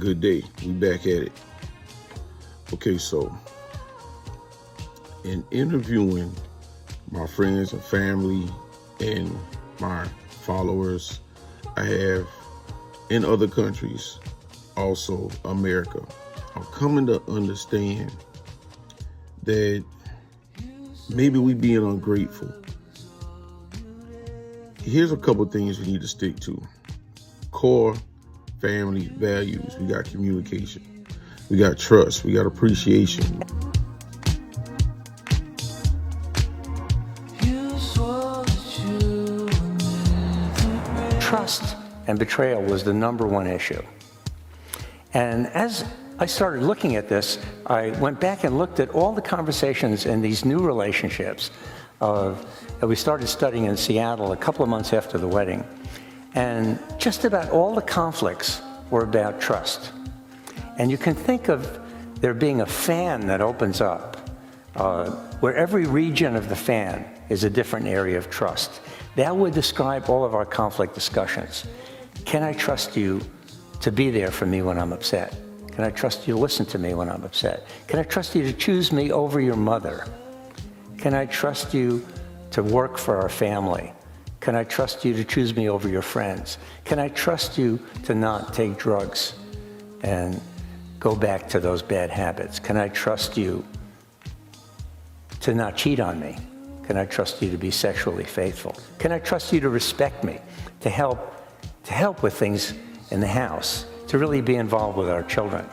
Good day. We back at it. Okay, so in interviewing my friends and family and my followers I have in other countries, also America, I'm coming to understand that maybe we being ungrateful. Here's a couple things we need to stick to. Core family values. We got communication. We got trust. We got appreciation. Trust and betrayal was the number 1 issue. And as I started looking at this, I went back and looked at all the conversations in these new relationships that we started studying in Seattle a couple of months after the wedding. And just about all the conflicts were about trust. And you can think of there being a fan that opens up, where every region of the fan is a different area of trust. That would describe all of our conflict discussions. Can I trust you to be there for me when I'm upset? Can I trust you to listen to me when I'm upset? Can I trust you to choose me over your mother? Can I trust you to work for our family? Can I trust you to choose me over your friends? Can I trust you to not take drugs and go back to those bad habits? Can I trust you to not cheat on me? Can I trust you to be sexually faithful? Can I trust you to respect me, to help with things in the house, to really be involved with our children?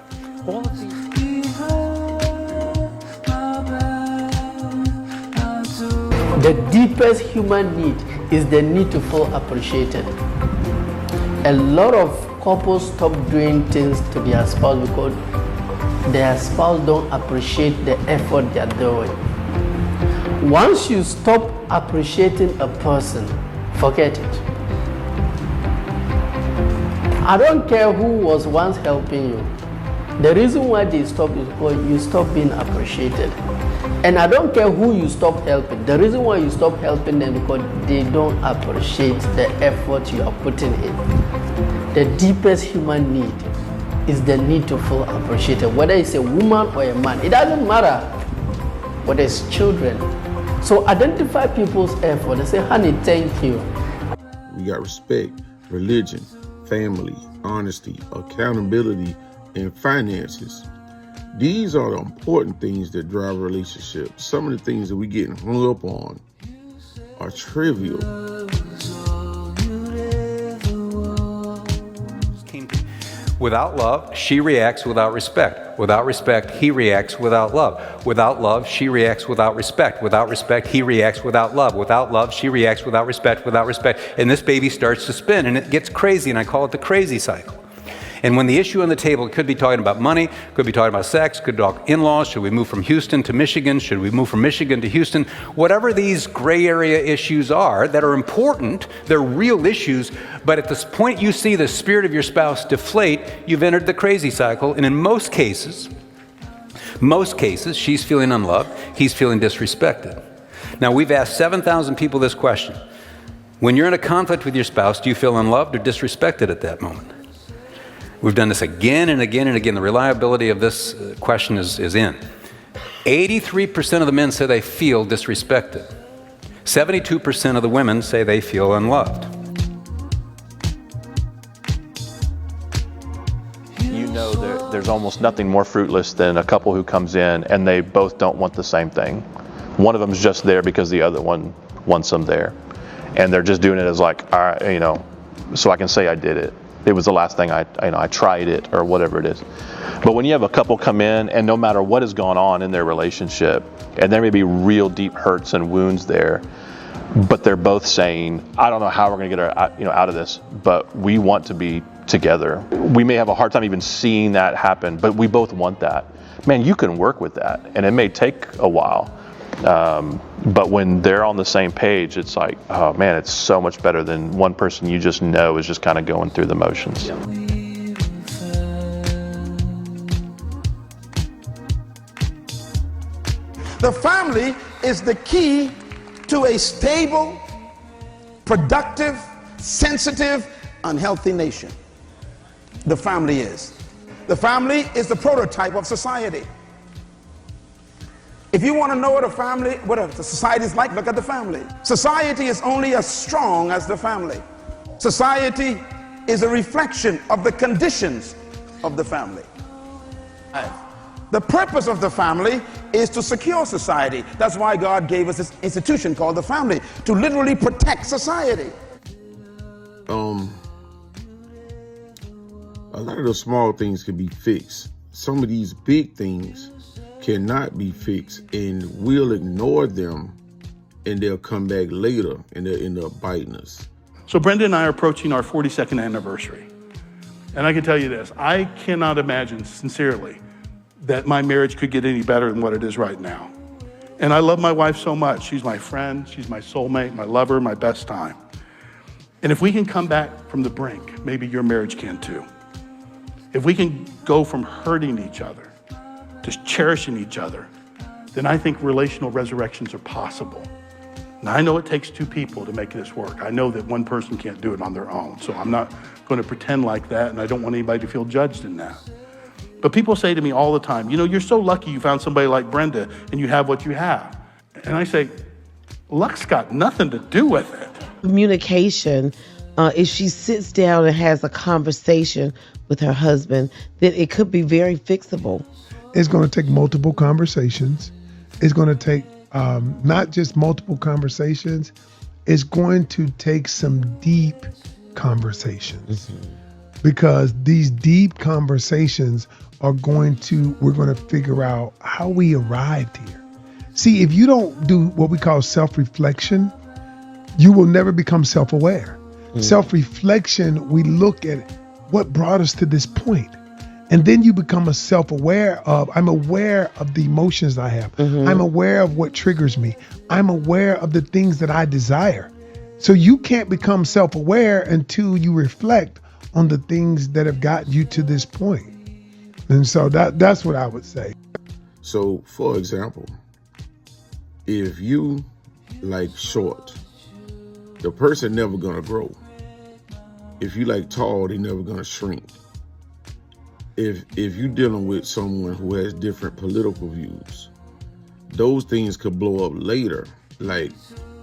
All of these. The deepest human need is the need to feel appreciated. A lot of couples stop doing things to their spouse because their spouse don't appreciate the effort they're doing. Once you stop appreciating a person, forget it. I don't care who was once helping you. The reason why they stop is because you stop being appreciated. And I don't care who you stop helping. The reason why you stop helping them is because they don't appreciate the effort you are putting in. The deepest human need is the need to feel appreciated. Whether it's a woman or a man, it doesn't matter. Whether it's children. So identify people's effort and say, honey, thank you. We got respect, religion, family, honesty, accountability, and finances. These are the important things that drive a relationship. Some of the things that we getting hung up on are trivial. Without love, she reacts without respect. Without respect, he reacts without love. Without love, she reacts without respect. Without respect, he reacts without love. Without love, she reacts without respect. Without respect, and this baby starts to spin, and it gets crazy, and I call it the crazy cycle. And when the issue on the table could be talking about money, could be talking about sex, could talk in-laws, should we move from Houston to Michigan, should we move from Michigan to Houston, whatever these gray area issues are that are important, they're real issues, but at this point you see the spirit of your spouse deflate, you've entered the crazy cycle, and in most cases, she's feeling unloved, he's feeling disrespected. Now we've asked 7,000 people this question. When you're in a conflict with your spouse, do you feel unloved or disrespected at that moment? We've done this again and again and again. The reliability of this question is in. 83% of the men say they feel disrespected. 72% of the women say they feel unloved. You know there's almost nothing more fruitless than a couple who comes in and they both don't want the same thing. One of them's just there because the other one wants them there. And they're just doing it as like, all right, so I can say I did it. It was the last thing I tried it or whatever it is. But when you have a couple come in and no matter what has gone on in their relationship, and there may be real deep hurts and wounds there, but they're both saying, I don't know how we're going to get out of this, but we want to be together. We may have a hard time even seeing that happen, but we both want that. Man, you can work with that, and it may take a while. But when they're on the same page, it's like, oh man, it's so much better than one person you just know is just kind of going through the motions. Yeah. The family is the key to a stable, productive, sensitive, and healthy nation. The family is. The family is the prototype of society. If you want to know what a society is like, look at the family. Society is only as strong as the family. Society is a reflection of the conditions of the family. The purpose of the family is to secure society. That's why God gave us this institution called the family, to literally protect society. A lot of the small things can be fixed. Some of these big things cannot be fixed, and we'll ignore them, and they'll come back later and they'll end up biting us. So Brenda and I are approaching our 42nd anniversary. And I can tell you this, I cannot imagine sincerely that my marriage could get any better than what it is right now. And I love my wife so much. She's my friend, she's my soulmate, my lover, my best time. And if we can come back from the brink, maybe your marriage can too. If we can go from hurting each other to cherishing each other, then I think relational resurrections are possible. Now, I know it takes two people to make this work. I know that one person can't do it on their own, so I'm not going to pretend like that, and I don't want anybody to feel judged in that. But people say to me all the time, you know, you're so lucky you found somebody like Brenda and you have what you have. And I say, luck's got nothing to do with it. Communication, if she sits down and has a conversation with her husband, then it could be very fixable. It's going to take multiple conversations. It's going to take not just multiple conversations. It's going to take some deep conversations. Because these deep conversations we're going to figure out how we arrived here. See, if you don't do what we call self-reflection, you will never become self-aware. Self-reflection, we look at what brought us to this point. And then you become I'm aware of the emotions I have. I'm aware of what triggers me. I'm aware of the things that I desire. So you can't become self-aware until you reflect on the things that have got you to this point. And so that's what I would say. So, for example, if you like short, the person never gonna grow. If you like tall, they never gonna shrink. If you're dealing with someone who has different political views, those things could blow up later. Like,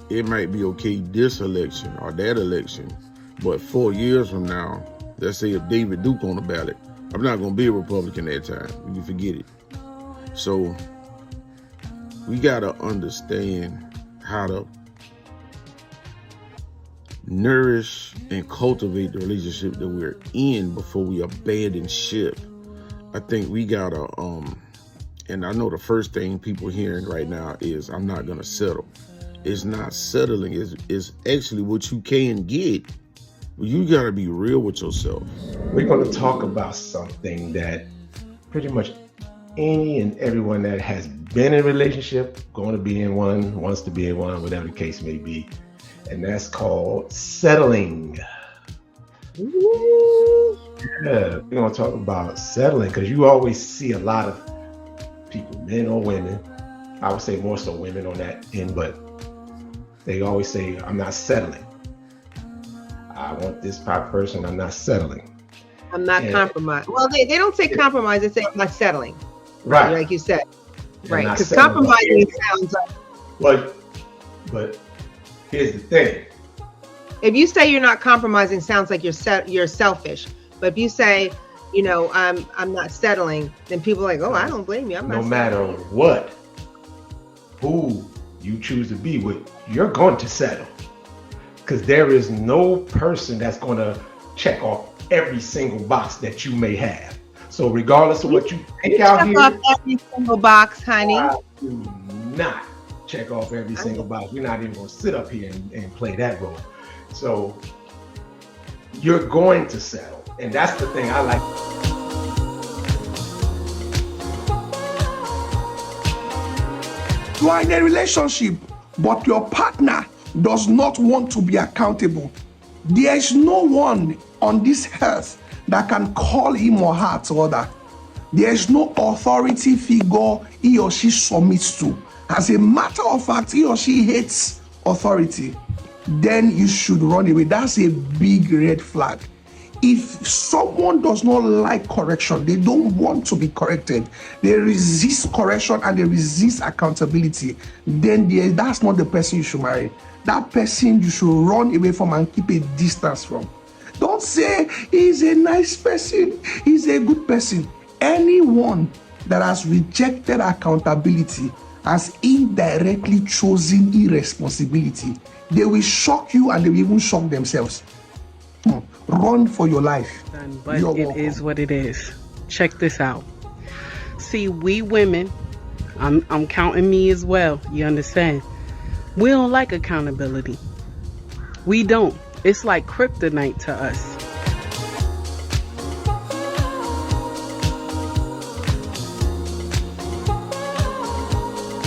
it might be okay this election or that election, but 4 years from now, let's say if David Duke on the ballot, I'm not going to be a Republican that time. You can forget it. So we got to understand how to nourish and cultivate the relationship that we're in before we abandon ship. I think we got to, and I know the first thing people hearing right now is, I'm not going to settle. It's not settling. It's actually what you can get. You got to be real with yourself. We're going to talk about something that pretty much any and everyone that has been in a relationship, going to be in one, wants to be in one, whatever the case may be. And that's called settling. Ooh. Yeah, we're going to talk about settling because you always see a lot of people, men or women, I would say more so women on that end, but they always say, I'm not settling. I want this type of person, I'm not settling. I'm not compromised. Well, they don't say compromise, they say I'm not settling. Right. Like you said. Right. Because settling. compromising sounds like. But here's the thing. If you say you're not compromising, sounds like you're selfish. But if you say, you know, I'm not settling, then people are like, oh, I don't blame you. I'm not settling. No matter what, who you choose to be with, you're going to settle. Because there is no person that's going to check off every single box that you may have. So regardless of what you think out here, check off every single box, honey. I do not check off every single box. We're not even going to sit up here and play that role. So you're going to settle, and that's the thing I like. You are in a relationship, but your partner does not want to be accountable. There is no one on this earth that can call him or her to order. There is no authority figure he or she submits to. As a matter of fact, he or she hates authority. Then you should run away. That's a big red flag. If someone does not like correction, they don't want to be corrected, they resist correction and they resist accountability, then that's not the person you should marry. That person you should run away from and keep a distance from. Don't say he's a nice person, he's a good person. Anyone that has rejected accountability has indirectly chosen irresponsibility. They will shock you and they will even shock themselves. Run for your life. But it is what it is. Check this out. See, we women, I'm counting me as well, you understand? We don't like accountability. We don't. It's like kryptonite to us.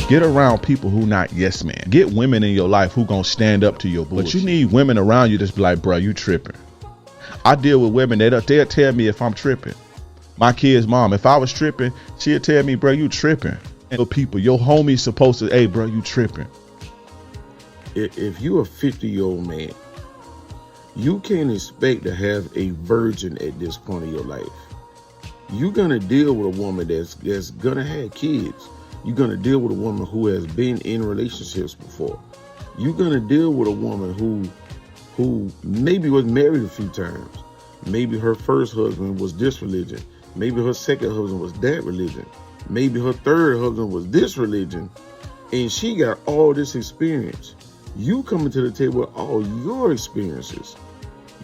Get around people who not yes man. Get women in your life who gonna stand up to your bullshit. But you need women around you that's be like, bro, you tripping. I deal with women that they'll tell me if I'm tripping. My kid's mom, if I was tripping, she'll tell me, bro, you tripping. And people, your homie's supposed to, hey, bro, you tripping. If you're a 50-year-old man, you can't expect to have a virgin at this point of your life. You're gonna deal with a woman that's gonna have kids. You're gonna deal with a woman who has been in relationships before. You're gonna deal with a woman who maybe was married a few times. Maybe her first husband was this religion. Maybe her second husband was that religion. Maybe her third husband was this religion. And she got all this experience. You coming to the table with all your experiences.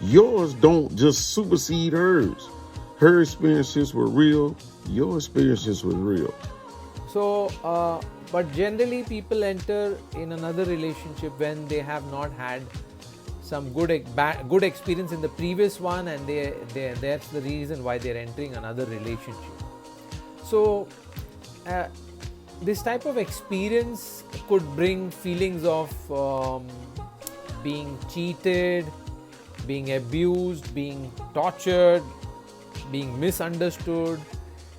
Yours don't just supersede hers. Her experiences were real. Your experiences were real. So, but generally people enter in another relationship when they have not had some good experience in the previous one, and that's the reason why they're entering another relationship. So this type of experience could bring feelings of being cheated, being abused, being tortured, being misunderstood,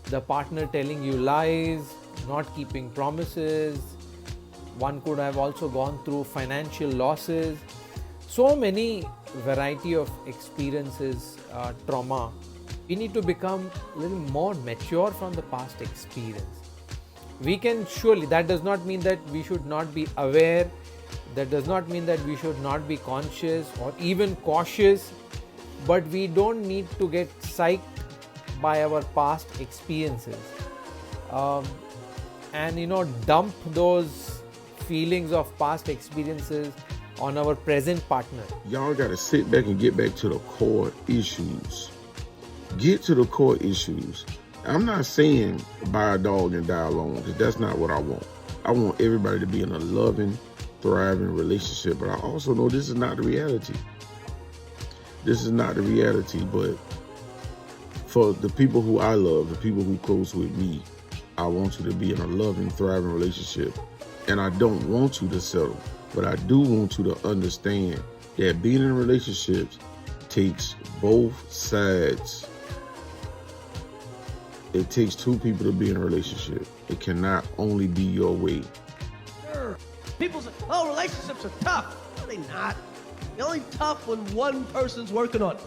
the partner telling you lies, not keeping promises. One could have also gone through financial losses. So many variety of experiences, trauma. We need to become a little more mature from the past experience. We can surely, that does not mean that we should not be aware, that does not mean that we should not be conscious or even cautious, but we don't need to get psyched by our past experiences. And dump those feelings of past experiences on our present partner. Y'all got to sit back and get back to the core issues. Get to the core issues. I'm not saying buy a dog and die alone, because that's not what I want. I want everybody to be in a loving, thriving relationship, but I also know this is not the reality. This is not the reality, but for the people who I love, the people who close with me, I want you to be in a loving, thriving relationship. And I don't want you to settle. But I do want you to understand that being in relationships takes both sides. It takes two people to be in a relationship. It cannot only be your way. Sure. People say, oh, relationships are tough. No, they're not. They're only tough when one person's working on it.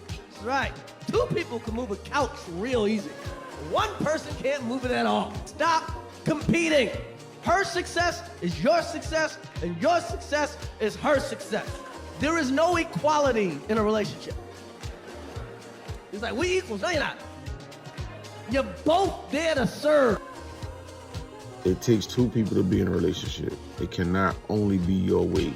That's right. Two people can move a couch real easy. One person can't move it at all. Stop competing. Her success is your success, and your success is her success. There is no equality in a relationship. It's like, we equals. No, you're not. You're both there to serve. It takes two people to be in a relationship. It cannot only be your way.